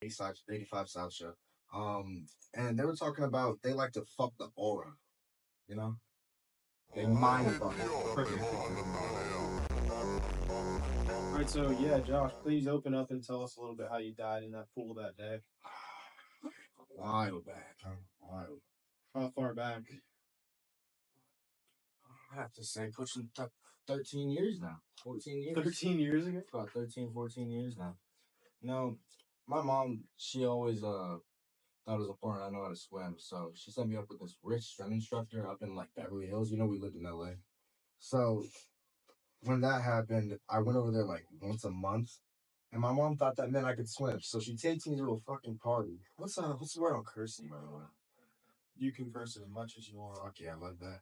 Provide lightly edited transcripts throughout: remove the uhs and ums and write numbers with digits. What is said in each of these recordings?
85 South Show. And they were talking about they like to fuck the aura, you know? They mind fuck. All right, so yeah, Josh, please open up and tell us a little bit how you died in that pool that day. While back, huh? While. How far back? I have to say, pushing 13 years now. 14 years. 13 years ago? About 13, 14 years now. You know, my mom, she always thought it was important I know how to swim. So she set me up with this rich swim instructor up in like Beverly Hills. You know, we lived in LA. So when that happened, I went over there like once a month. And my mom thought that meant I could swim. So she takes me to a fucking party. What's the word on cursing, by the way? You can curse as much as you want. Okay, I love that.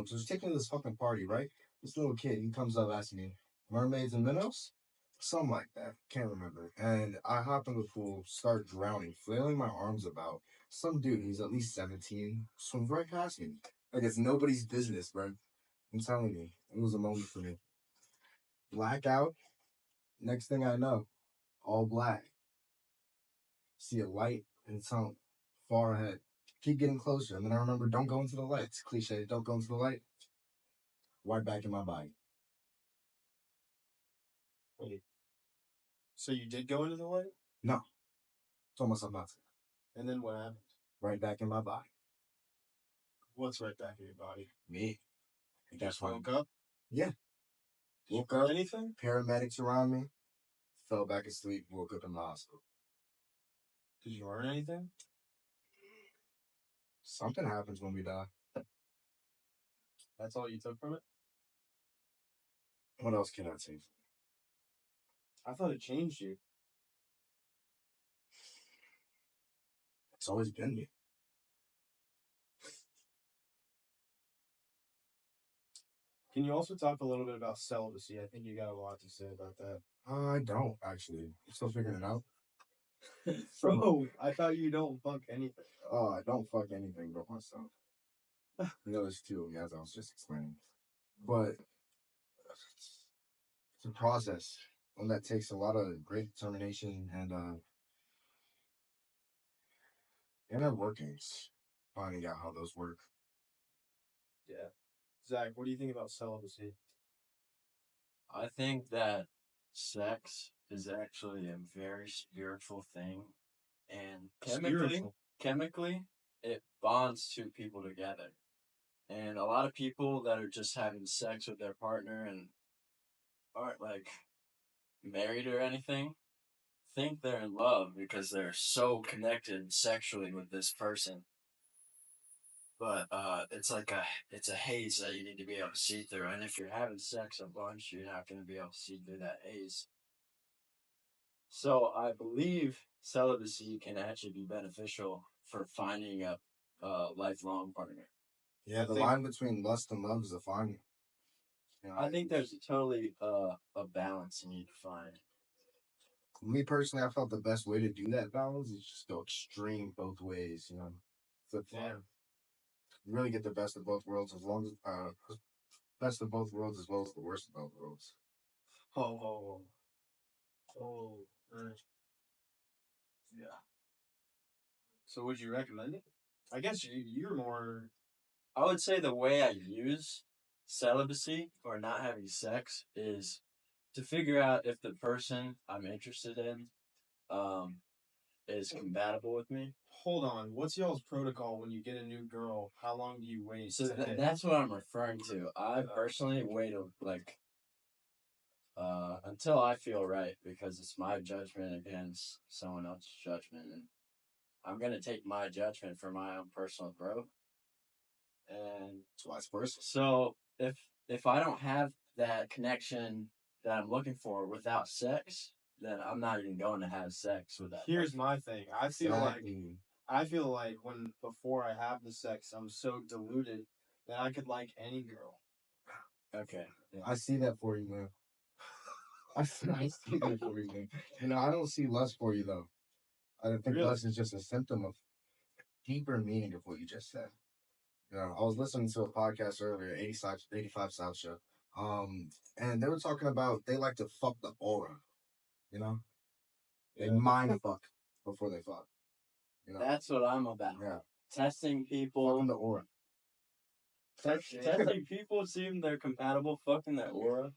So she's taking me to this fucking party, right? This little kid, he comes up asking me, mermaids and minnows? Something like that. Can't remember. And I hop in the pool, start drowning, flailing my arms about. Some dude, he's at least 17, swims right past me. Like it's nobody's business, bro. I'm telling you, it was a moment for me. Blackout. Next thing I know, all black. See a light and something far ahead. Keep getting closer. And then I remember, don't go into the light. It's cliche. Don't go into the light. Right back in my body. Wait. So you did go into the light? No. Told myself not to. And then what happened? Right back in my body. What's right back in your body? Me. You just woke up? Yeah. Did Woke you up. anything? Paramedics around me. Fell back asleep. Woke up in the hospital. Did you learn anything? Something happens when we die. That's all you took from it? What else can I take? I thought it changed you. It's always been me. Can you also talk a little bit about celibacy? I think you got a lot to say about that. I don't, actually. I'm still figuring it out. Bro, I thought you don't fuck anything. Oh, I don't fuck anything but myself. You know, there's two of me, as I was just explaining. But it's a process. One that takes a lot of great determination and inner workings. Finding out how those work. Yeah. Zach, what do you think about celibacy? I think that sex is actually a very spiritual thing, and chemically, it bonds two people together. And a lot of people that are just having sex with their partner and aren't like married or anything think they're in love because they're so connected sexually with this person. But it's a haze that you need to be able to see through. And if you're having sex a bunch, you're not going to be able to see through that haze. So I believe celibacy can actually be beneficial for finding a lifelong partner. Yeah, the line between lust and love is a fine. You know, I think there's totally a balance you need to find. me personally, I felt the best way to do that balance is just go extreme both ways. You know, flip flop. Really get the best of both worlds as long as best of both worlds as well as the worst of both worlds. Oh, yeah. So would you recommend it? I guess you're more. I would say the way I use celibacy or not having sex is to figure out if the person I'm interested in is compatible with me. Hold on. What's y'all's protocol when you get a new girl? How long do you wait? So that's what I'm referring to. I personally wait like until I feel right because it's my judgment against someone else's judgment, and I'm gonna take my judgment for my own personal growth. And vice versa. So if I don't have that connection that I'm looking for without sex, then I'm not even going to have sex with that. Here's my thing. I feel like when before I have the sex, I'm so deluded that I could like any girl. Okay. Yeah. I see that for you, man. I see that for you, man. You know, I don't see lust for you though. I think lust is just a symptom of deeper meaning of what you just said. You know, I was listening to a podcast earlier, 85 South Show. And they were talking about they like to fuck the aura. You know? They mind fuck. before they fuck. You know? That's what I'm about. Yeah. Testing people. Fucking the aura. Testing people, seeing they're compatible, fucking their aura,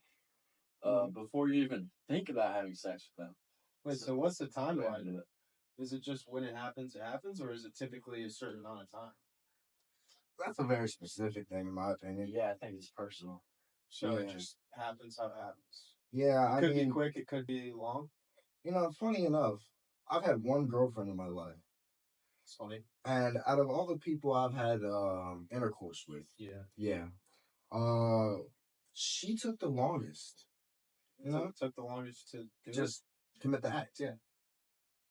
before you even think about having sex with them. Wait, so what's the timeline to it? Is it just when it happens, or is it typically a certain amount of time? That's a very specific thing, in my opinion. Yeah, I think it's personal. So it just happens how it happens. Yeah, it could be quick, it could be long. You know, funny enough, I've had one girlfriend in my life. It's funny. And out of all the people I've had intercourse with, she took the longest. You know, took the longest to do just commit the act. Yeah,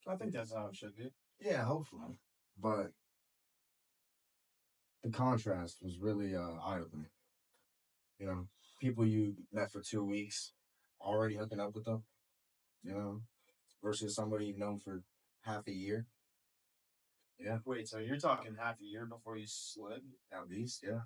I think that's how it should be. Yeah, hopefully. But the contrast was really eye-opening. You know, people you met for 2 weeks, already hooking up with them. You know, versus somebody you've known for half a year. Yeah. Wait, so you're talking half a year before you slid? At least, yeah.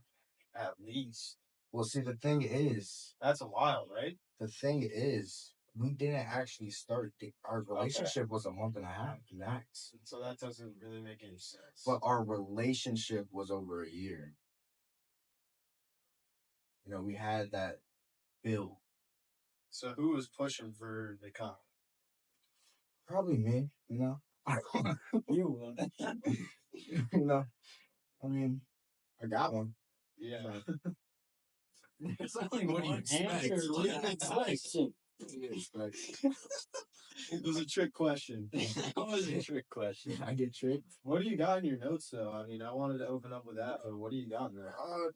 At least. Well, see, the thing is... That's a while, right? The thing is, we didn't actually start... Our relationship was a month and a half max. So that doesn't really make any sense. But our relationship was over a year. You know, we had that build. So who was pushing for the cop? Probably me, you know? You know? I mean, I got one. Yeah. It's only what you answer. It was a trick question. It was a trick question. I get tricked. What do you got in your notes, though? I mean, I wanted to open up with that, but what do you got in there?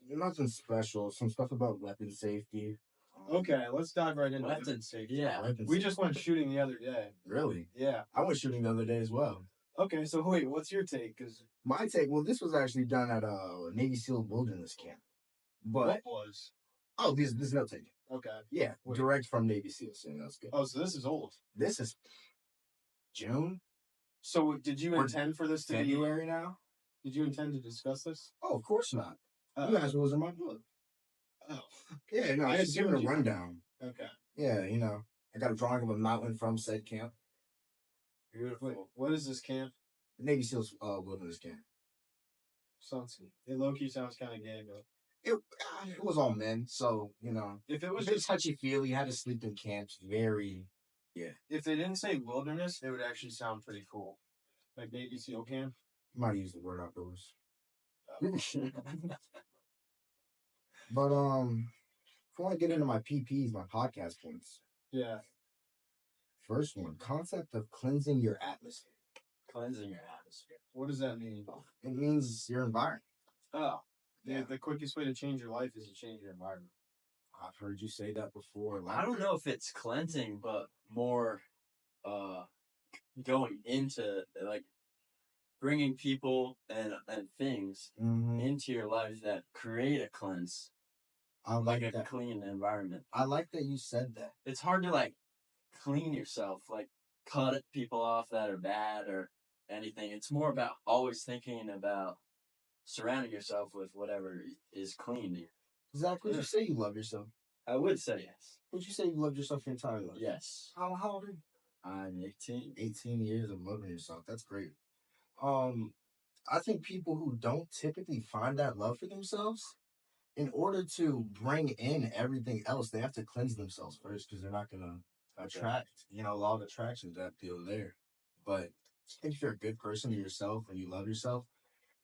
Nothing special. Some stuff about weapon safety. Okay, let's dive right into weapon safety. Yeah. We just went shooting the other day. Really? Yeah. I went shooting the other day as well. Okay, so wait, what's your take? My take, well, this was actually done at a Navy SEAL wilderness camp. But what was? Oh, this is no take. Okay. Yeah, direct from Navy SEALs. So that's good. Oh, so this is old. This is June. So did you intend for this to February now? Did you intend to discuss this? Oh, of course not. You guys was in my book. Oh. Yeah, no, I just give it a rundown. Okay. Yeah, you know, I got a drawing of a mountain from said camp. Beautiful. Wait, what is this camp? Navy SEALs wilderness camp. Sounds it low-key sounds kind of gay, but it was all men, so you know, if it was just touchy-feely, you had to sleep in camps. If they didn't say wilderness, it would actually sound pretty cool, like Navy SEAL camp. You might use the word outdoors. But if I want to get into my PPs, my podcast points. Yeah. First one, concept of cleansing your atmosphere. Cleansing your atmosphere. What does that mean? It means your environment. Oh. Yeah. The quickest way to change your life is to change your environment. I've heard you say that before. I don't know if it's cleansing, but more going into, like, bringing people and things into your life that create a cleanse. Like a clean environment. I like that you said that. It's hard to, like, clean yourself, like, cut people off that are bad or anything. It's more about always thinking about surrounding yourself with whatever is clean to you. Zach, would you say you love yourself? I would say yes. Would you say you loved yourself your entire life? Yes. How old are you? I'm 18. 18 years of loving yourself. That's great. I think people who don't typically find that love for themselves, in order to bring in everything else, they have to cleanse themselves first because they're not going to attract, you know, a lot of attraction to that deal there. But I think if you're a good person to yourself and you love yourself,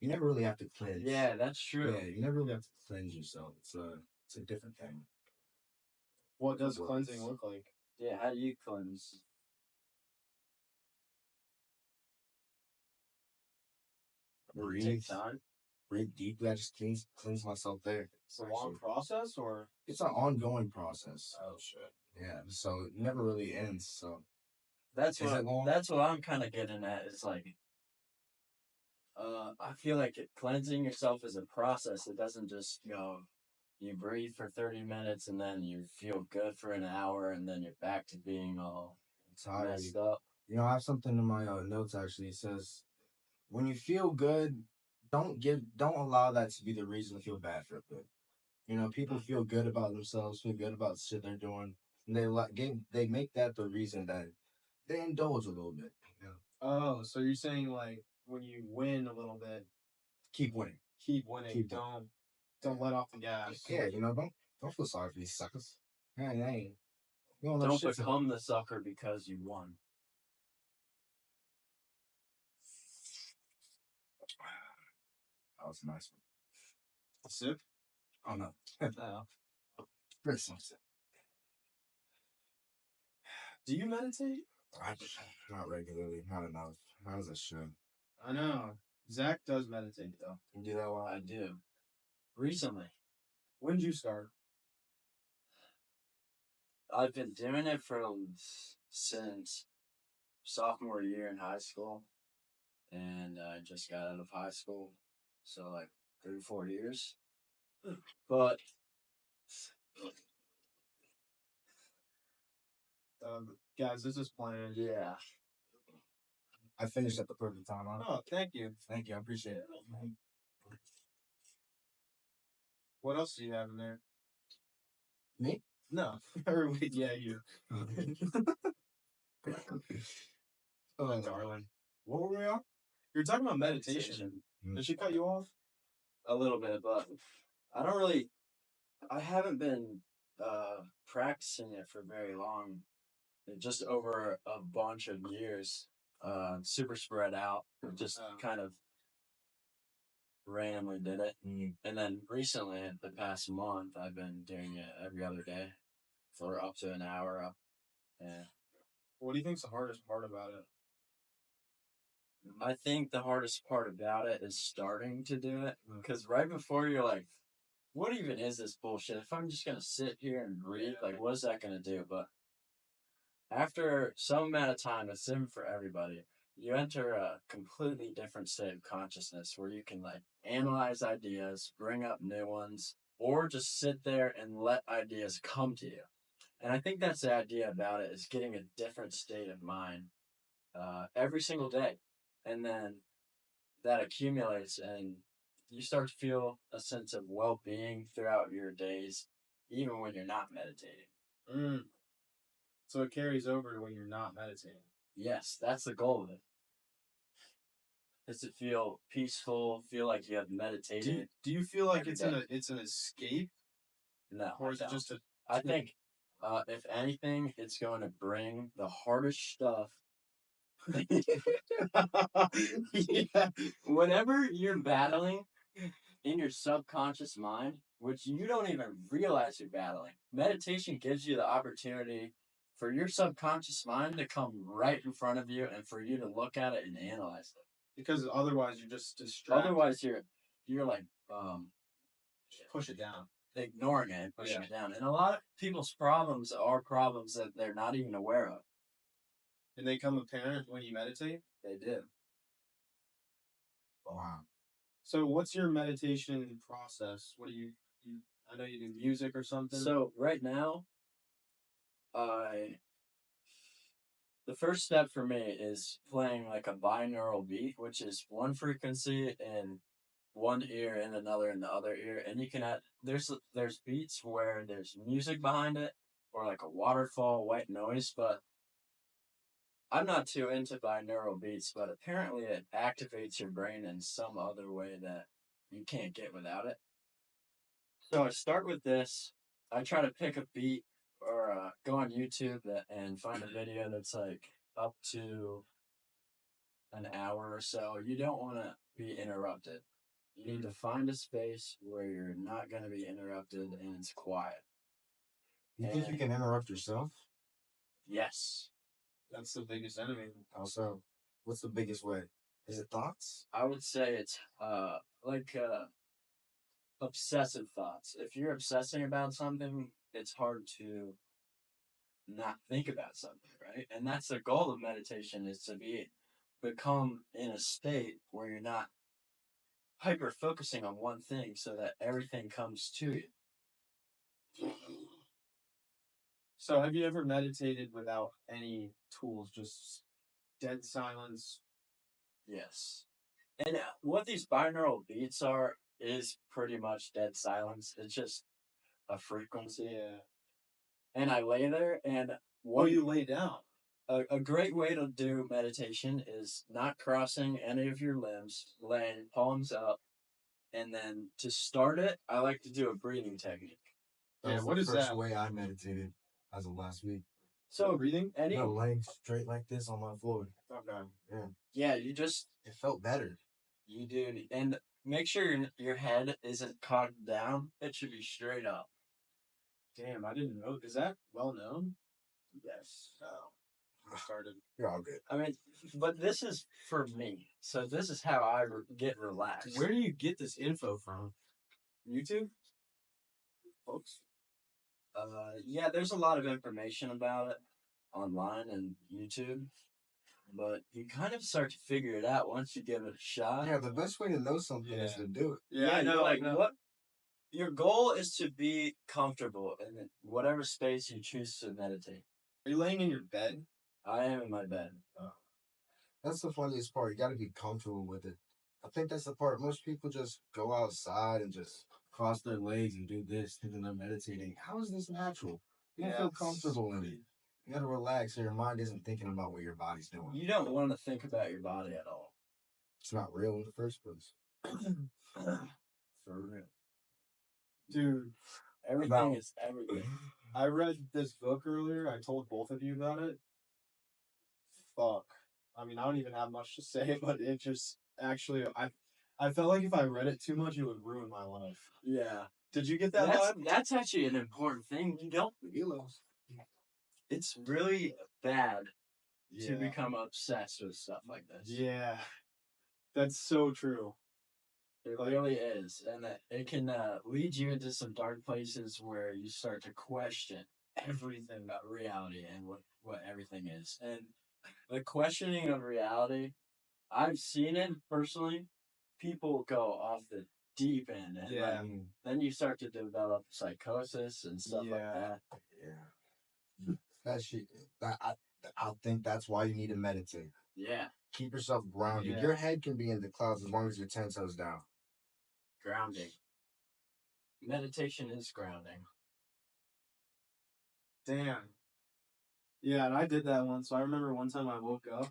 you never really have to cleanse. Yeah, that's true. Yeah, you never really have to cleanse yourself. It's a different thing. What does cleansing look like? Yeah, how do you cleanse? Breathe. Take time. Breathe deeply. I just cleanse myself there. It's a long process, or it's an ongoing process. Oh shit. Yeah, so it never really ends. So that's what I'm kind of getting at. Is like, I feel like cleansing yourself is a process. It doesn't just go. You breathe for 30 minutes and then you feel good for an hour and then you're back to being all messed up. You know, I have something in my notes actually. It says, when you feel good, don't allow that to be the reason to feel bad for a bit. You know, people feel good about themselves, feel good about shit they're doing, and they make that the reason that they indulge a little bit. You know? Oh, so you're saying like when you win a little bit, Keep winning. keep winning. Keep Don't let off the gas. Yeah, don't feel sorry for these suckers. Hey, you Don't become the sucker because you won. That was a nice one. A sip? Oh no. No. Very sensitive. Do you meditate? Not regularly. Not enough. Not as I should. I know. Zach does meditate though. You do that while I do. Recently. When did you start? I've been doing it since sophomore year in high school. And I just got out of high school. So like 3 or 4 years. But Guys, this is planned. yeah. I finished at the perfect time, huh? Oh, thank you. Thank you. I appreciate it. What else do you have in there? Me? No. Yeah, you. Oh, darling. What were we on? You're talking about meditation. Did she cut you off? A little bit, but I haven't been practicing it for very long. Just over a bunch of years. Super spread out. Just kind of randomly did it. And then recently, the past month, I've been doing it every other day for up to an hour. Yeah. What do you think's the hardest part about it? I think the hardest part about it is starting to do it. Because right before you're like, what even is this bullshit? If I'm just going to sit here and read, like, what is that going to do? But after some amount of time, it's different for everybody. You enter a completely different state of consciousness where you can like analyze ideas, bring up new ones, or just sit there and let ideas come to you. And I think that's the idea about it is getting a different state of mind every single day. And then that accumulates and you start to feel a sense of well-being throughout your days, even when you're not meditating. So it carries over to when you're not meditating. Yes, that's the goal of it. Is to feel peaceful, feel like you have meditated. Do you feel like it's an escape? No, or is it just a? I think, if anything, it's going to bring the hardest stuff. Yeah. Whenever you're battling in your subconscious mind, which you don't even realize you're battling, meditation gives you the opportunity for your subconscious mind to come right in front of you and for you to look at it and analyze it. Because otherwise you're just distracted. Otherwise you're like push it down. Ignoring it and pushing it down. And a lot of people's problems are problems that they're not even aware of. And they come apparent when you meditate? They do. Wow. So what's your meditation process? What do you I know you do music or something. So right now, the first step for me is playing like a binaural beat, which is one frequency in one ear and another in the other ear. And you can add, there's beats where there's music behind it or like a waterfall, white noise, but I'm not too into binaural beats, but apparently it activates your brain in some other way that you can't get without it. So I start with this. I try to pick a beat or go on YouTube and find a video that's like up to an hour or so. You don't want to be interrupted. You need to find a space where you're not going to be interrupted and it's quiet. You think you can interrupt yourself? Yes. That's the biggest enemy. Also, what's the biggest way? Is it thoughts? I would say it's obsessive thoughts. If you're obsessing about something, it's hard to not think about something, right? And that's the goal of meditation, is to become in a state where you're not hyper focusing on one thing so that everything comes to you. So have you ever meditated without any tools, just dead silence? Yes. And what these binaural beats are is pretty much dead silence. It's just a frequency. Yeah. And I lay there and you lay down? a great way to do meditation is not crossing any of your limbs, laying palms up, and then to start it, I like to do a breathing technique. That was the first way I meditated as of last week. So breathing? No, laying straight like this on my floor. Okay. Yeah, you just It felt better. you do, and make sure your head isn't cocked down. It should be straight up. Damn, I didn't know. Is that well known? Yes. Started. You're all good. I mean, but this is for me. So this is how I get relaxed. Where do you get this info from? YouTube? Folks? Yeah, there's a lot of information about it online and YouTube, but you kind of start to figure it out once you give it a shot. Yeah, the best way to know something is to do it. Yeah, I know. What your goal is to be comfortable in whatever space you choose to meditate. Are you laying in your bed? I am in my bed. That's the funniest part. You got to be comfortable with it. I think that's the part. Most people just go outside and just cross their legs and do this, thinking they're meditating. How is this natural? You don't feel comfortable in it. You got to relax so your mind isn't thinking about what your body's doing. You don't want to think about your body at all. It's not real in the first place. For real. Dude, everything is everything. I read this book earlier. I told both of you about it. Fuck. I mean, I don't even have much to say, but it just actually, I felt like if I read it too much, it would ruin my life. Yeah. Did you get that vibe? That's actually an important thing. You don't realize. It's really bad to become obsessed with stuff like this. Yeah. That's so true. It really is. And it can lead you into some dark places where you start to question everything about reality and what everything is. And the questioning of reality, I've seen it personally. People go off the deep end, and then you start to develop psychosis and stuff like that. Yeah, that shit. I think that's why you need to meditate. Yeah, keep yourself grounded. Your head can be in the clouds as long as you're 10 toes down. Grounding. Meditation is grounding. Damn. Yeah, and I did that once. So I remember one time I woke up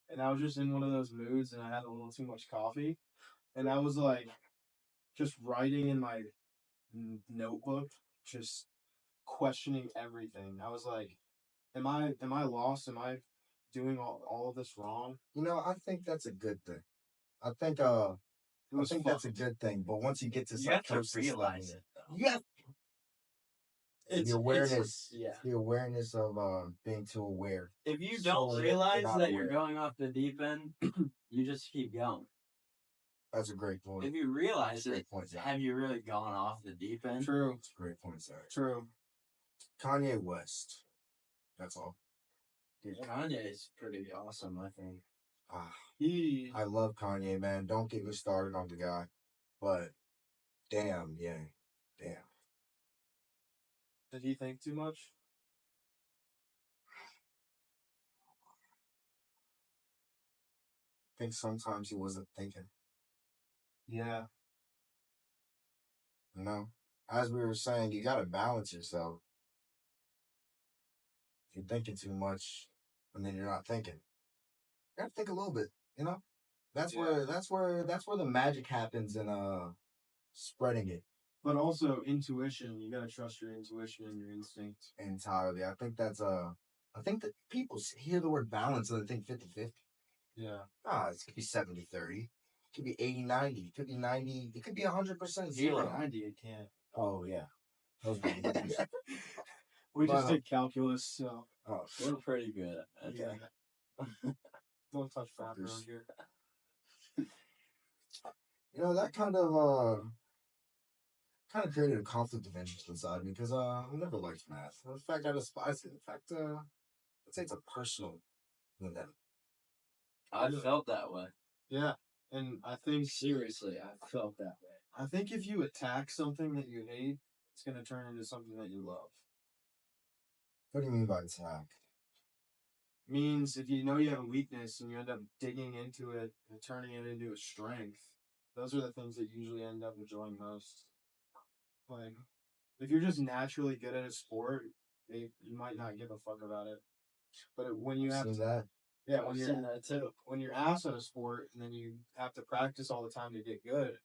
and I was just in one of those moods and I had a little too much coffee. And I was like just writing in my notebook, just questioning everything. I was like, am I lost? Am I doing all of this wrong? You know, I think that's a good thing. I think that's a good thing. But once you get to psychosis, you have to realize it, though. Yeah. The awareness of being too aware. If you don't realize that you're going off the deep end, you just keep going. That's a great point. If you realize it, have you really gone off the deep end? True. That's a great point, Zach. True. Kanye West. That's all. Dude, Kanye is pretty awesome, I think. I love Kanye, man. Don't get me started on the guy. But, damn. Did he think too much? I think sometimes he wasn't thinking. Yeah. You know? As we were saying, you gotta balance yourself. If you're thinking too much, and then you're not thinking. You gotta think a little bit, you know? That's where the magic happens in spreading it. But also intuition. You gotta trust your intuition and your instinct. Entirely. I think that's I think that people hear the word balance and they think 50-50. Yeah. It could be 70-30. It could be 80-90. It could be 90. It could be 100% zero. 90, it can't. Oh, yeah. We just did calculus, so. Oh, we're pretty good at that. Don't touch fat around here. You know, that kind of created a conflict of interest inside me because I never liked math. In fact, I despise it. In fact, I'd say it's a personal vendetta. I felt that way. Yeah, and I think seriously, I felt that way. I think if you attack something that you hate, it's gonna turn into something that you love. What do you mean by attack? Means if you know you have a weakness and you end up digging into it and turning it into a strength, those are the things that you usually end up enjoying most. Like, if you're just naturally good at a sport, you might not give a fuck about it. But when you have Seen to, that. yeah, I've seen that too. when you're asked at a sport and then you have to practice all the time to get good.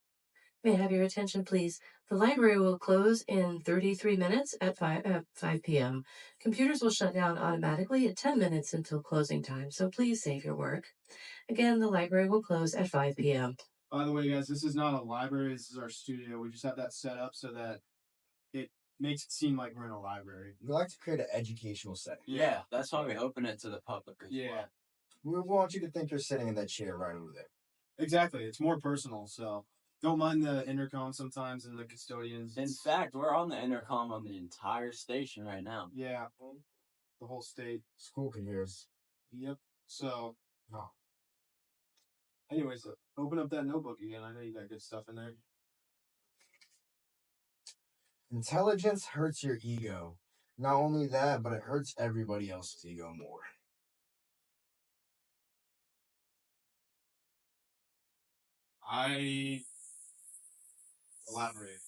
May I have your attention, please? The library will close in 33 minutes at 5 p.m. Computers will shut down automatically at 10 minutes until closing time, so please save your work. Again, the library will close at 5 p.m. By the way, guys, this is not a library. This is our studio. We just have that set up so that it makes it seem like we're in a library. We like to create an educational setting. Yeah, that's why we open it to the public as Yeah, well. We want you to think you're sitting in that chair right over there. exactly. It's more personal, so don't mind the intercom sometimes and the custodians. In fact, we're on the intercom on the entire station right now. Yeah, the whole state. School can hear us. Yep. So, No. anyways, open up that notebook again. I know you got good stuff in there. Intelligence hurts your ego. Not only that, but it hurts everybody else's ego more. Elaborate.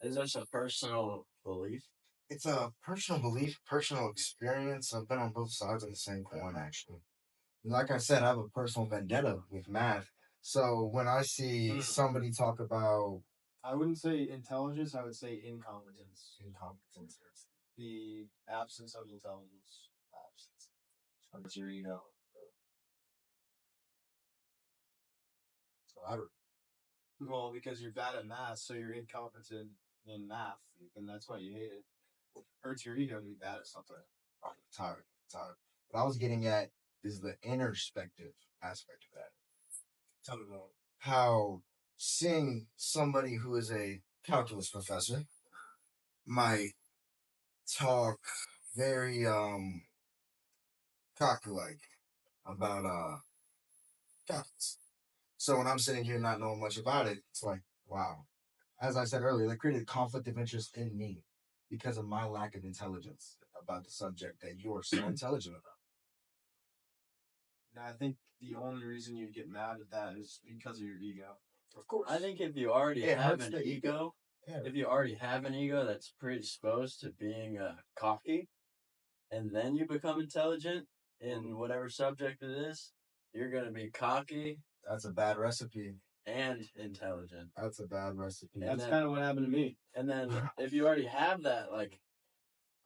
Is this a personal belief? It's a personal belief, personal experience. I've been on both sides of the same coin, actually. Like I said, I have a personal vendetta with math. So when I see somebody talk about I wouldn't say intelligence. I would say incompetence. incompetence, The absence of intelligence. Absence. Hurts your ego. so I Well, because you're bad at math, so you're incompetent in math, and that's why you hate it. It hurts your ego to be bad at something. I'm tired. What I was getting at is the introspective aspect of that. Tell me more. How seeing somebody who is a calculus professor might talk very cocky like about calculus. So when I'm sitting here not knowing much about it, it's like, wow. As I said earlier, that created conflict of interest in me because of my lack of intelligence about the subject that you're so intelligent about. And I think the only reason you get mad at that is because of your ego. Of course. I think if you already It have hurts an the ego, Yeah. if you already have an ego that's predisposed to being cocky, and then you become intelligent in whatever subject it is, you're gonna be cocky That's a bad recipe. and intelligent. That's a bad recipe. That's then- kind of what happened to me. And then if you already have that like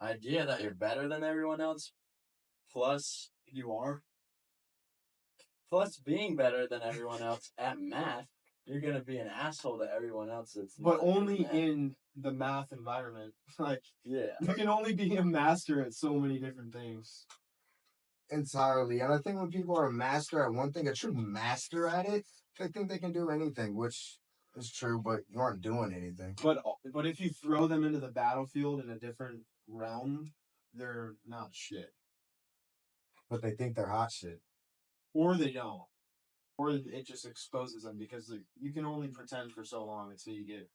idea that you're better than everyone else, plus being better than everyone else at math, you're gonna be an asshole to everyone else that's But not only math. in the math environment. Like, Yeah. you can only be a master at so many different things. Entirely. And I think when people are a master at one thing, a true master at it, they think they can do anything, which is true, but you aren't doing anything. But if you throw them into the battlefield in a different realm, they're not shit. But they think they're hot shit. Or they don't. Or it just exposes them because you can only pretend for so long until you get.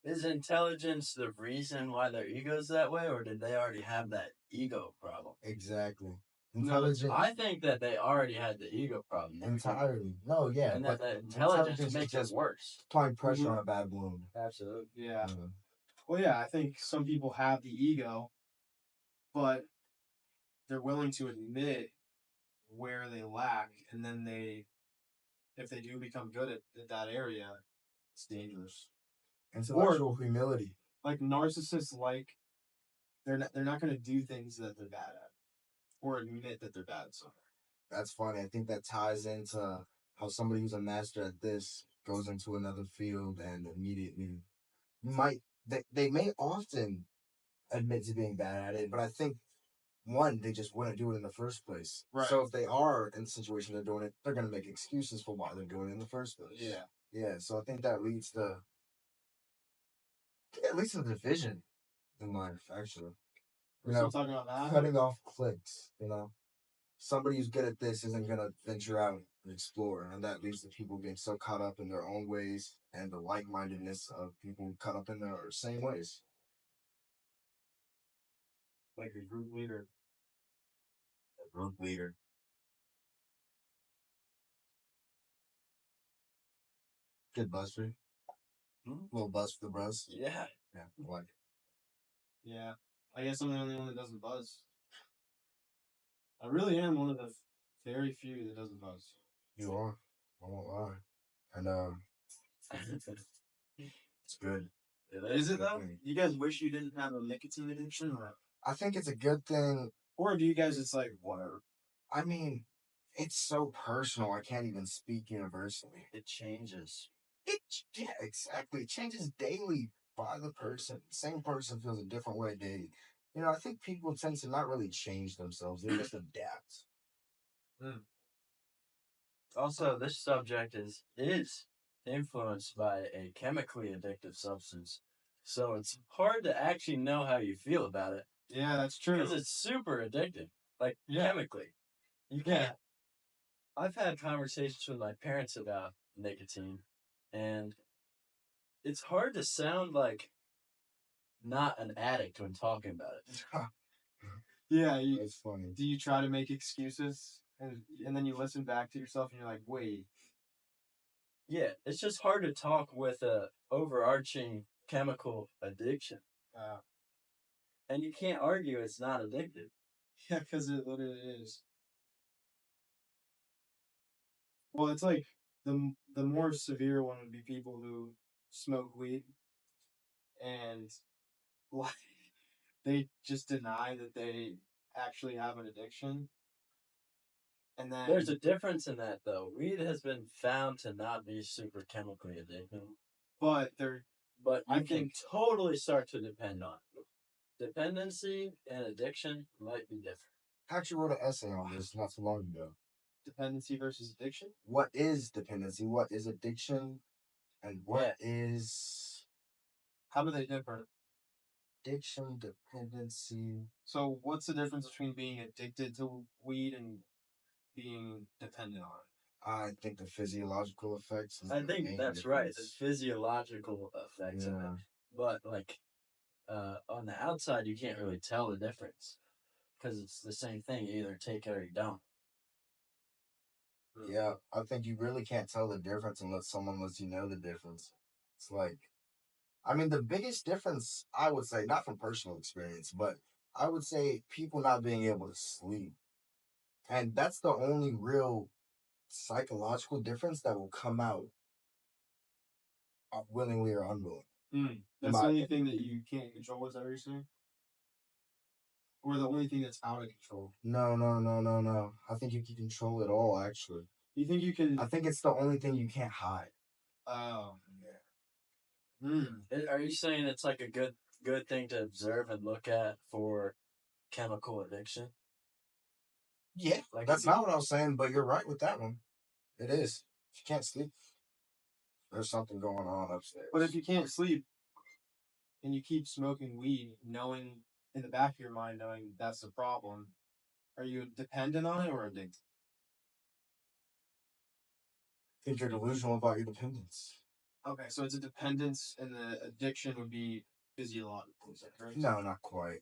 Is intelligence the reason why their ego's that way, or did they already have that ego problem? Exactly. No, Intelligence. I think that they already had the ego problem. Entirely. No, yeah. And but that the intelligence is makes it just worse. applying pressure on a bad wound. Absolutely. Yeah. Yeah. Well, yeah, I think some people have the ego, but they're willing to admit where they lack, and then if they do become good at that area, it's dangerous. Intellectual humility. Like narcissists, they're not going to do things that they're bad at, or admit that they're bad at something. That's funny. I think that ties into how somebody who's a master at this goes into another field and immediately they may often admit to being bad at it, but I think one, they just wouldn't do it in the first place. Right. So if they are in the situation they're doing it, they're gonna make excuses for why they're doing it in the first place. Yeah. Yeah. So I think that leads to division in life, actually. We're still talking about that. Cutting off cliques, somebody who's good at this isn't going to venture out and explore. And that leads to people being so caught up in their own ways and the like-mindedness of people caught up in their same ways. Like a group leader. A group leader. Good buzz for you. Little buzz for the bros. Yeah. Yeah, I like it. Yeah. I guess I'm the only one that doesn't buzz. I really am one of the very few that doesn't buzz. You are. I won't lie. And it's good. Is it Good though? thing. You guys wish you didn't have a nicotine addiction, I think it's a good thing. or do you guys just like whatever? I mean, it's so personal. I can't even speak universally. It changes. Yeah, exactly. It changes daily by the person. Same person feels a different way daily. You know, I think people tend to not really change themselves. They just adapt. Also, this subject is influenced by a chemically addictive substance, so it's hard to actually know how you feel about it Yeah, that's true. because it's super addictive, like Yeah. chemically. You can't. I've had conversations with my parents about nicotine, and it's hard to sound like not an addict when talking about it. Yeah, That's funny. do you try to make excuses and then you listen back to yourself and you're like, wait. Yeah, it's just hard to talk with a overarching chemical addiction, and you can't argue it's not addictive. Yeah, because it literally is. Well, it's like the more severe one would be people who smoke weed and like they just deny that they actually have an addiction. And then There's a difference in that, though. Weed has been found to not be super chemically addictive, but you can totally start to depend on it. Dependency and addiction might be different. I actually wrote an essay on this not so long ago. Dependency versus addiction? What is dependency? What is addiction? And what is... How do they differ? Addiction, dependency. So what's the difference between being addicted to weed and being dependent on it? I think the physiological effects. I think that's right. The physiological effects of it. But like on the outside, you can't really tell the difference because it's the same thing. You either take it or you don't. Yeah, I think you really can't tell the difference unless someone lets you know the difference. It's like, I mean, the biggest difference, I would say, not from personal experience, but I would say people not being able to sleep. And that's the only real psychological difference that will come out willingly or unwilling. That's the only thing that you can't control, is that what you're saying? Or the only thing that's out of control? No. I think you can control it all, actually. You think you can? I think it's the only thing you can't hide. Oh, yeah. Are you saying it's like a good thing to observe and look at for chemical addiction? Yeah, like that's not what I was saying, but you're right with that one. It is. If you can't sleep, there's something going on upstairs. But if you can't sleep and you keep smoking weed, knowing in the back of your mind, knowing that's the problem, are you dependent on it or addicted? I think you're delusional about your dependence. Okay, so it's a dependence, and the addiction would be physiological. Is that correct? No, not quite.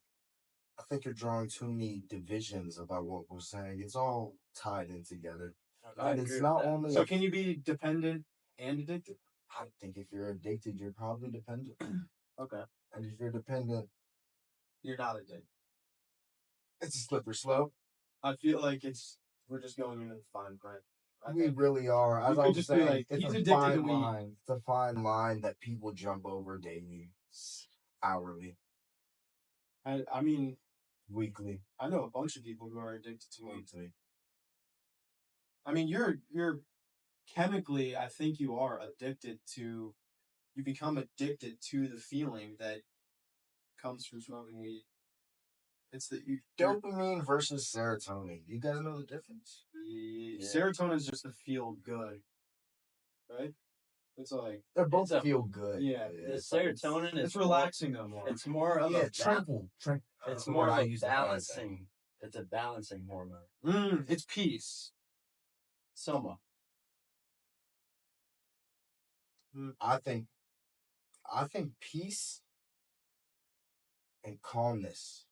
I think you're drawing too many divisions about what we're saying. It's all tied in together. And it's not only. So, can you be dependent and addicted? I think if you're addicted, you're probably dependent. Okay. And if you're dependent, you're not addicted. It's a slippery slope. I feel like we're just going into the fine print. We really are. As I was saying, like, it's he's a addicted fine to weed. line. It's a fine line that people jump over daily, hourly, I mean, weekly. I know a bunch of people who are addicted to weed. I mean, you're chemically, I think you are addicted to. You become addicted to the feeling that comes from smoking weed. It's that dopamine versus serotonin. You guys know the difference? Yeah. Serotonin is just to feel good, right? It's like they both feel good. Yeah, the serotonin is relaxing them more. It's more of a tranquil. It's more of a balancing. It's a balancing hormone. It's peace. Soma. I think peace and calmness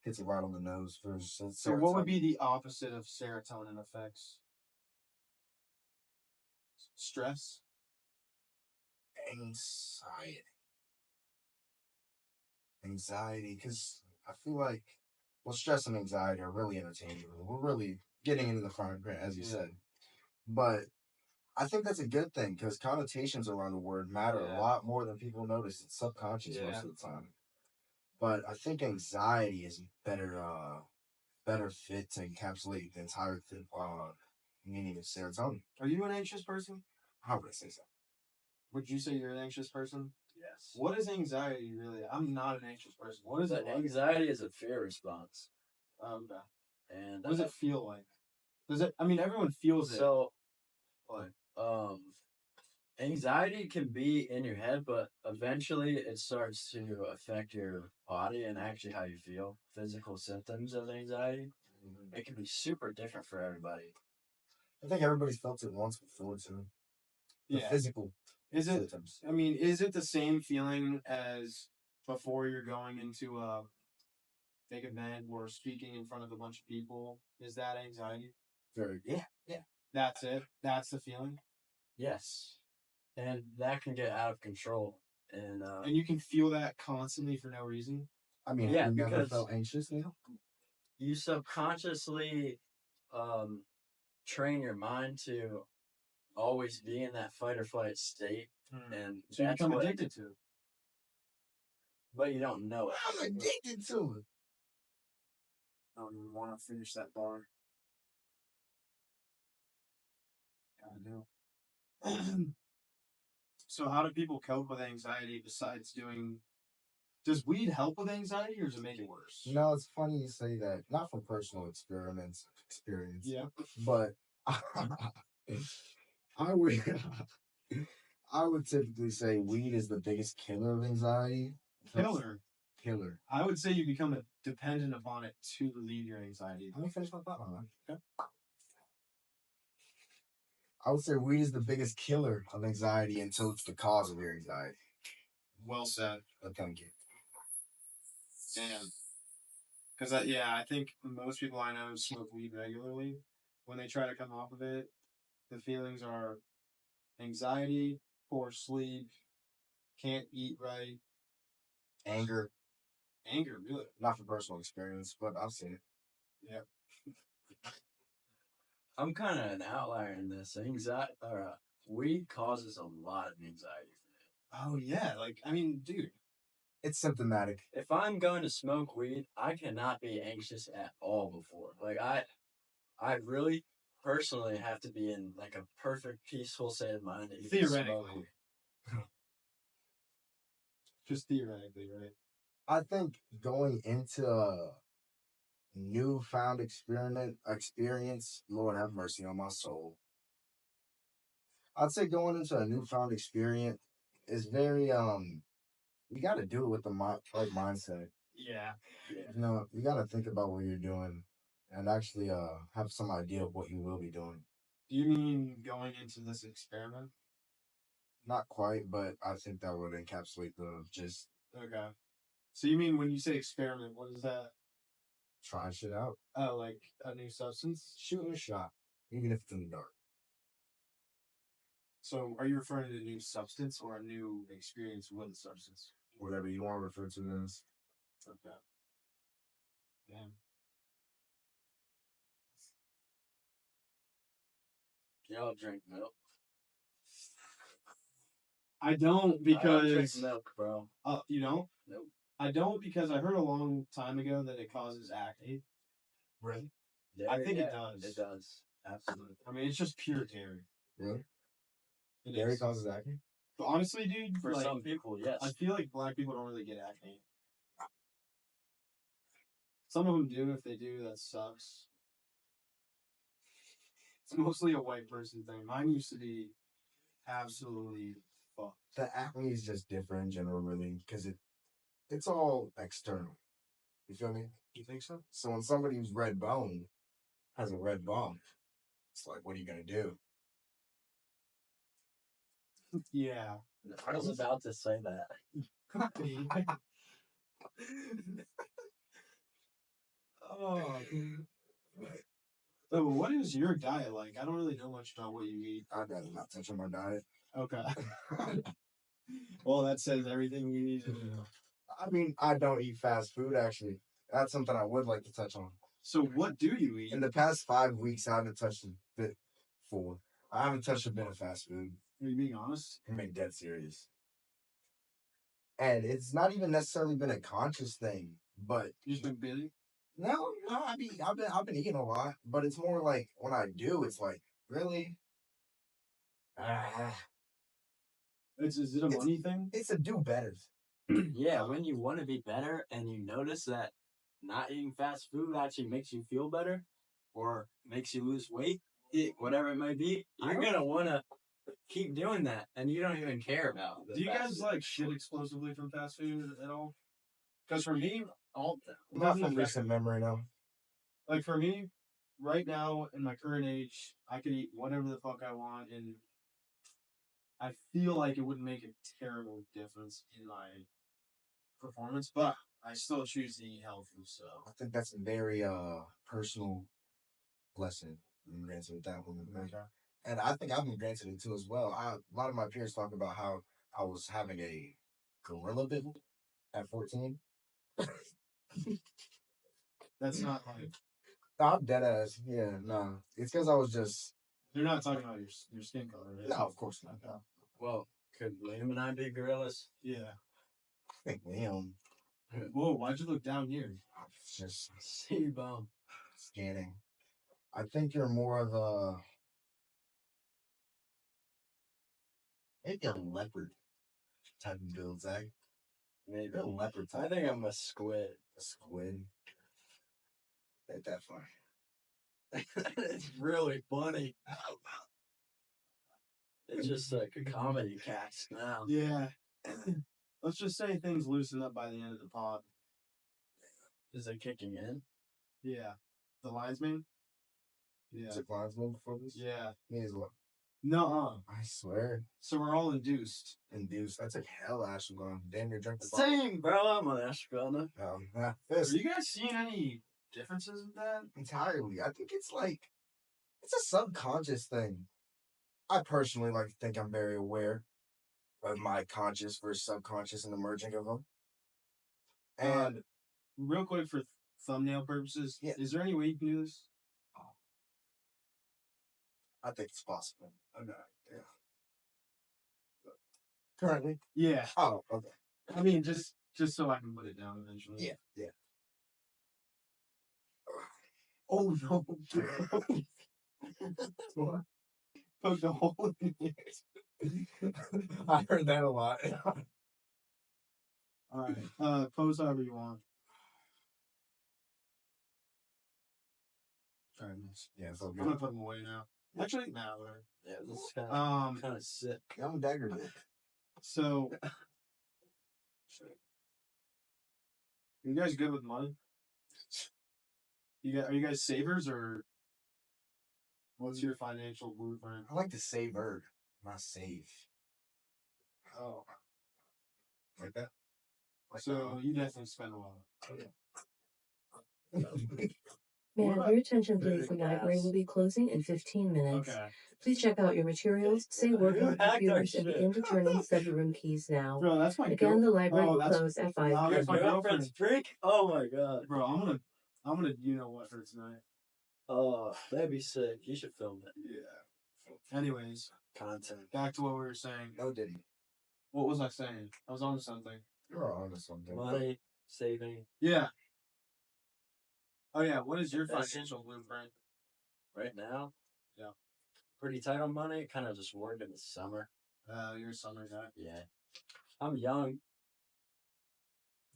hits it right on the nose for serotonin. So what would be the opposite of serotonin effects? Stress? Anxiety, because I feel like, well, stress and anxiety are really entertaining. We're really getting into the fine print, as you said. But I think that's a good thing because connotations around the word matter a lot more than people notice. It's subconscious most of the time. But I think anxiety is better fit to encapsulate the entire meaning of serotonin. Are you an anxious person? How would I say so? Would you say you're an anxious person? Yes. What is anxiety really? I'm not an anxious person. What is it? Anxiety is a fear response. Okay. And what does it feel like? Does it? I mean, everyone feels it. So, anxiety can be in your head, but eventually it starts to affect your body and actually how you feel. Physical symptoms of anxiety. It can be super different for everybody. I think everybody's felt it once before too. The physical symptoms. I mean, is it the same feeling as before you're going into a big event or speaking in front of a bunch of people? Is that anxiety? Yeah. That's it. That's the feeling. Yes, and that can get out of control. And you can feel that constantly for no reason. I mean, have you never felt anxious, Neil? You subconsciously train your mind to always be in that fight or flight state, and so you become addicted to it. But you don't know it. I'm addicted to it. I don't even want to finish that bar. I do. So how do people cope with anxiety besides doing... Does weed help with anxiety or does it make it worse? No, it's funny you say that. Not from personal experience. Yeah. But I would I would typically say weed is the biggest killer of anxiety. Killer. I would say you become dependent upon it to relieve your anxiety. Let me finish my thought on that. Okay. I would say weed is the biggest killer of anxiety until it's the cause of your anxiety. Well said. Thank you. Damn. Because, I think most people I know smoke weed regularly. When they try to come off of it, the feelings are anxiety, poor sleep, can't eat right. Anger, really? not from personal experience, but I've seen it. Yep. I'm kind of an outlier in this. Weed causes a lot of anxiety for me. Oh, yeah. Like, I mean, dude. It's symptomatic. If I'm going to smoke weed, I cannot be anxious at all before. Like, I really personally have to be in, like, a perfect, peaceful state of mind. Theoretically. Just theoretically, right? I think going into a newfound experience, Lord have mercy on my soul. I'd say going into a newfound experience is very you got to do it with the right mindset. Yeah. You know, you got to think about what you're doing and actually have some idea of what you will be doing. Do you mean going into this experiment? Not quite, but I think that would encapsulate the gist. Okay. So you mean when you say experiment, what is that? Try shit out. Oh, like a new substance? Shooting a shot, even if it's in the dark. So are you referring to a new substance or a new experience with a substance? Whatever you want to refer to it as. Okay. Damn. Y'all drink milk? I don't because... I drink milk, bro. You don't? Nope. I don't because I heard a long time ago that it causes acne. Really? I think it does. It does. Absolutely. I mean, it's just pure dairy. Really? It Dairy is. causes acne? But honestly, dude, For some people, yes. I feel like black people don't really get acne. Some of them do. If they do, that sucks. It's mostly a white person thing. Mine used to be absolutely fucked. The acne is just different in general, really, because it's all external. You feel me? You think so? So when somebody who's red bone has a red bump, it's like, what are you gonna do? Yeah. I was about to say that. Oh. So what is your diet like? I don't really know much about what you eat. I'd rather not touch on my diet. Okay. Well, that says everything you need to know. I mean, I don't eat fast food, actually. That's something I would like to touch on. So what do you eat? In the past 5 weeks, I haven't touched a bit. I haven't touched a bit of fast food. Are you being honest? I'm being dead serious. And it's not even necessarily been a conscious thing, but You just been busy? no, I've been eating a lot, but it's more like when I do, it's like really. Is it a money thing? It's a do better. Yeah, when you want to be better and you notice that not eating fast food actually makes you feel better or makes you lose weight, whatever it may be, you're going to want to keep doing that and you don't even care about it. Do you guys like shit explosively from fast food at all? Because for me, Not from recent memory, no. like for me, right now in my current age, I could eat whatever the fuck I want, and I feel like it wouldn't make a terrible difference in my performance, but I still choose to eat healthy. So I think that's a very personal lesson. I'm granted with that one. okay. And I think I've been granted it too as well. A lot of my peers talk about how I was having a gorilla build at 14. That's not like I'm dead ass. Yeah, no. It's because I was just. you're not talking about your skin color, right? No, of course not. No. Well, could Liam and I be gorillas? Yeah. I think Liam. Whoa, why'd you look down here? Just C-bone. scanning. I think you're more of a. Maybe a leopard type of build, Zach. Maybe. You're a leopard I type. think I'm a squid. A squid. Ain't that funny. It's really funny. It's just like a comedy cast now. Yeah. Let's just say things loosen up by the end of the pod. Is it kicking in? Yeah. The linesman? Yeah. Is it Linesman before this? Yeah. Me as well. No. I swear. So we're all induced. Induced. I took hell ashwagandha. Damn near drank the bottle. Same, bro. I'm an ashwagandha. Are This you guys seeing any differences in that? entirely. I think it's like it's a subconscious thing. I personally like to think I'm very aware of my conscious versus subconscious and the merging of them. And Real quick for thumbnail purposes, Yeah. is there any way you can do this? I think it's possible. Okay. Yeah. Currently? Yeah. Oh, okay. I mean, just so I can put it down eventually. Yeah, yeah. Oh no. What? Poke the hole in it. I heard that a lot. All right. Pose however you want. Sorry, miss. Yeah, it's all I'm good. gonna put them away now. Actually, no. Whatever. Yeah, this is kind of sick. I'm a dagger. So, you guys good with money? Are you guys savers or what's your financial blueprint? I like to savor, not save. Oh, Like that? so you definitely spend a lot. May I What have about your attention, very please? The library fast? will be closing in 15 minutes. Okay, Please check out your materials, say work Who on hacked our computers, and shit? begin to turn in study room keys now. bro, that's my Again, the library will that's close at 5 wow, Your that's my p.m. girlfriend's freak? Oh my god. bro. I'm gonna you know what for tonight. Oh, that'd be sick. You should film it. Yeah. Anyways, Content. back to what we were saying. No Diddy. What was I saying? I was on to something. You're on to something. Money, saving. Yeah. Oh yeah. What is your That's- financial blueprint? Right now? Yeah. Pretty tight on money. Kind of just work in the summer. You're a summer guy. Yeah. I'm young.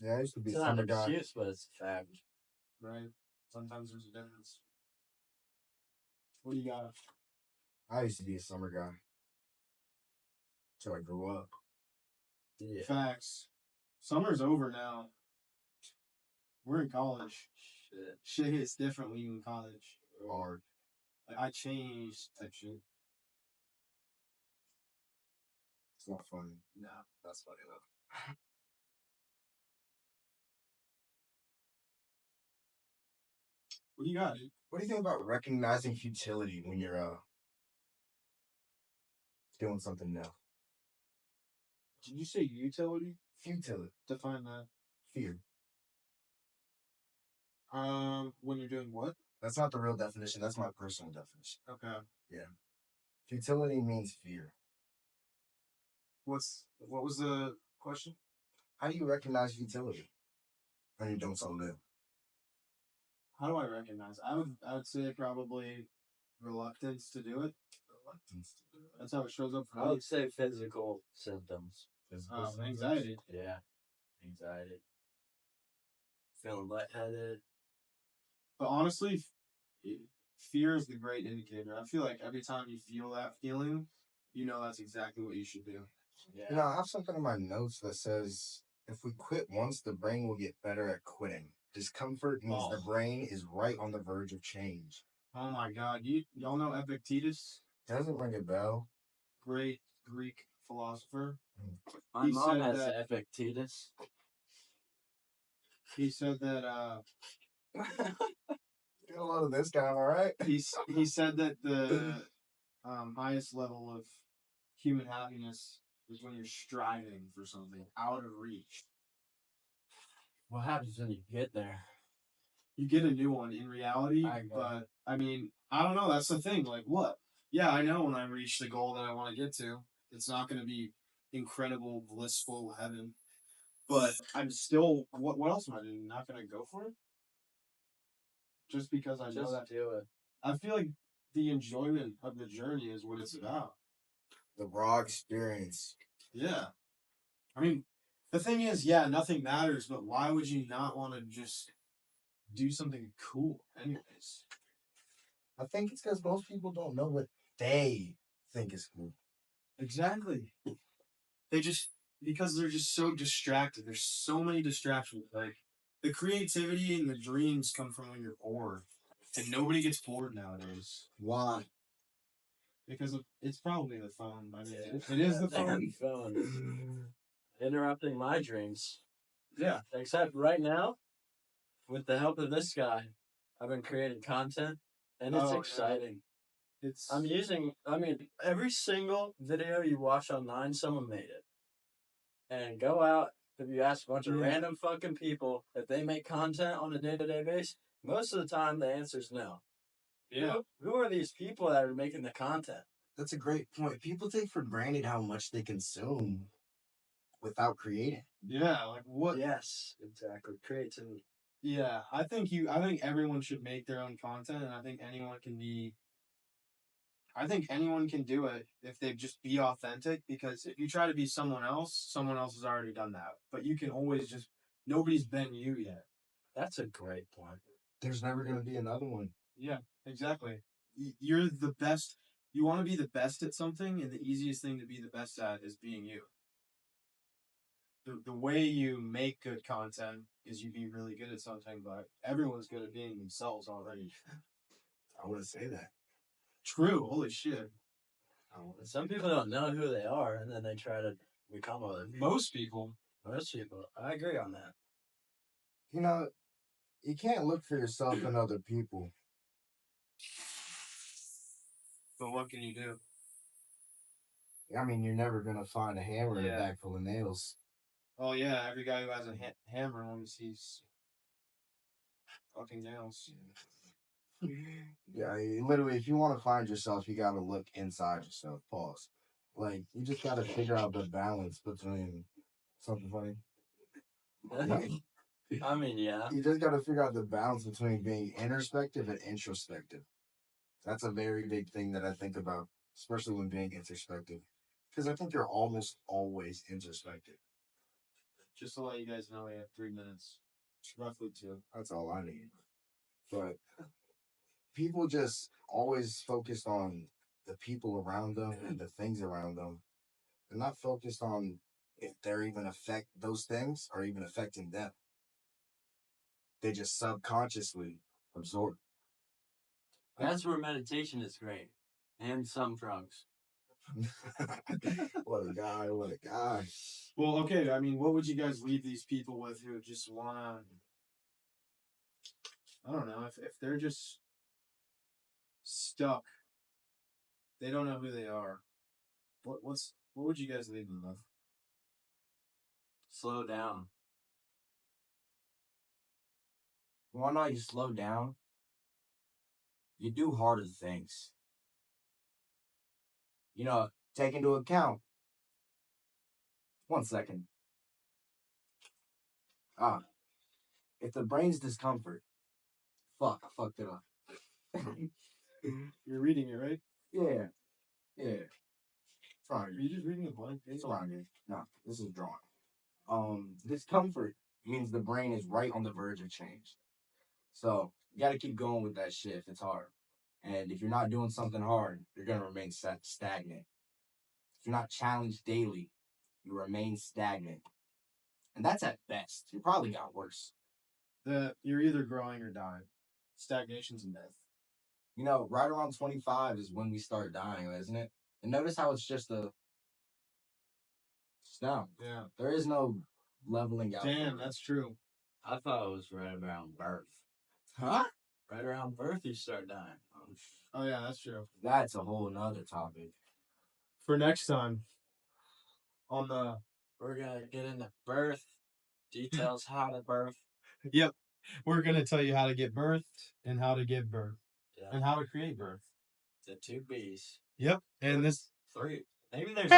Yeah, I used to be It's a not summer an guy. excuse, but it's a fact. Right. Sometimes there's a difference. What do you got? I used to be a summer guy. Till I grew up. Yeah. Facts. Summer's over now. We're in college. Shit. Shit hits different when you in college. Hard. Like I changed type shit. It's not funny. No. That's funny enough. What do you got, dude? What do you think about recognizing futility when you're doing something new? Did you say utility? Futility. Define that. Fear. When you're doing what? That's not the real definition. That's my personal definition. Okay. Yeah. Futility means fear. What was the question? How do you recognize futility when you don't so live? How do I recognize? I would say probably reluctance to do it. Reluctance to do it. That's how it shows up for I me. would say physical symptoms. Anxiety. Yeah, anxiety. Feeling lightheaded. But honestly, fear is the great indicator. I feel like every time you feel that feeling, you know that's exactly what you should do. Yeah. You know, I have something in my notes that says if we quit once, the brain will get better at quitting. Discomfort means the brain is right on the verge of change. Oh my God, y'all know Epictetus? Doesn't ring a bell. Great Greek philosopher. My He mom said has that- Epictetus. He said that Get a lot of this guy, all right? he said that the highest level of human happiness is when you're striving for something out of reach. What happens when you get there? You get a new one in reality, I agree. but I mean, I don't know. That's the thing. Like, what? Yeah, I know when I reach the goal that I want to get to, it's not going to be incredible, blissful heaven. But I'm still. What else am I doing? Not going to go for it? Just because I know Just that. do it. I feel like the enjoyment of the journey is what it's about. The raw experience. Yeah. I mean, the thing is, yeah, nothing matters, but why would you not want to just do something cool anyways? I think it's because most people don't know what they think is cool. Exactly. Because they're just so distracted. There's so many distractions. Like, the creativity and the dreams come from when you're bored. And nobody gets bored nowadays. Why? Because it's probably the phone. I mean, it is the phone. phone. Interrupting my dreams. Yeah. Except right now, with the help of this guy, I've been creating content, and it's Oh, yeah. exciting. It's Every single video you watch online, someone made it. And go out, if you ask a bunch of random fucking people if they make content on a day-to-day basis, most of the time the answer is no. yeah. Who are these people that are making the content? That's a great point. People take for granted how much they consume without creating. Yeah, like what? Yes, exactly. Creativity. Yeah, I think everyone should make their own content, and I think anyone can do it if they just be authentic, because if you try to be someone else has already done that. But you can always nobody's been you yet. That's a great point. There's never going to be another one. Yeah, exactly. You're the best. You want to be the best at something, and the easiest thing to be the best at is being you. The way you make good content is you be really good at something, but everyone's good at being themselves already. I wouldn't say that. True. Holy shit. Some people don't know who they are, and then they try to become other people. Most people. I agree on that. You know, you can't look for yourself in other people. But what can you do? I mean, you're never going to find a hammer in a bag full of nails. Oh yeah, every guy who has a hammer on sees fucking nails. Yeah, literally, if you want to find yourself, you got to look inside yourself. Pause. Like, you just got to figure out the balance between something funny. I mean, yeah. You just got to figure out the balance between being introspective and introspective. That's a very big thing that I think about, especially when being introspective. Because I think you're almost always introspective. Just to let you guys know, we have 3 minutes. Roughly 2. That's all I need. But people just always focus on the people around them and the things around them. They're not focused on if they're even those things are even affecting them. They just subconsciously absorb. That's where meditation is great. And some drugs. What a guy, what a guy. Well, okay, I mean, what would you guys leave these people with who just want to, I don't know, if they're just stuck, they don't know who they are, what would you guys leave them with? Slow down. why not you slow down? You do harder things. You know, take into account. 1 second. If the brain's discomfort, fuck, I fucked it up. You're reading it, right? Yeah. It's Are you just reading a blank page? It's around here. No, this is drawing. Discomfort means the brain is right on the verge of change. So you got to keep going with that shit if it's hard. And if you're not doing something hard, you're going to remain stagnant. If you're not challenged daily, you remain stagnant. And that's at best. You probably got worse. You're either growing or dying. Stagnation's and death. You know, right around 25 is when we start dying, isn't it? And notice how it's just down. Yeah. There is no leveling out. Damn, that's true. I thought it was right around birth. Huh? Right around birth, you start dying. Oh, yeah, that's true. That's a whole nother topic. For next time, we're going to get into birth, details how to birth. Yep. We're going to tell you how to get birthed and how to give birth. Yeah. And how to create birth. The 2 B's. Yep. And this... 3. Maybe there's